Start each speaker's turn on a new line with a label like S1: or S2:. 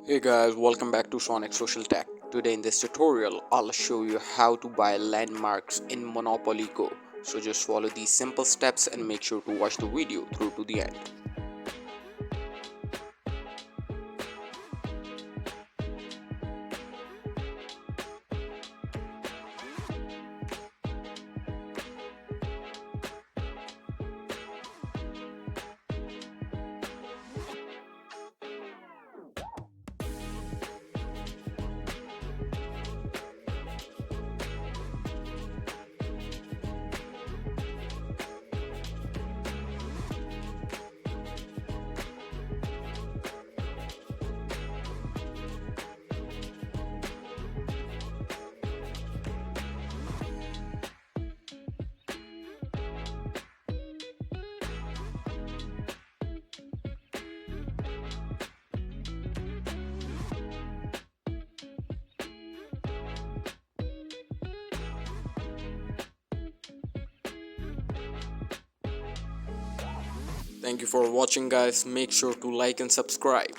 S1: Hey guys, welcome back to Sonic Social Tech. Today in this tutorial, I'll show you how to buy landmarks in Monopoly Go. So just follow these simple steps and make sure to watch the video through to the end. Thank you for watching guys. Make sure to like and subscribe.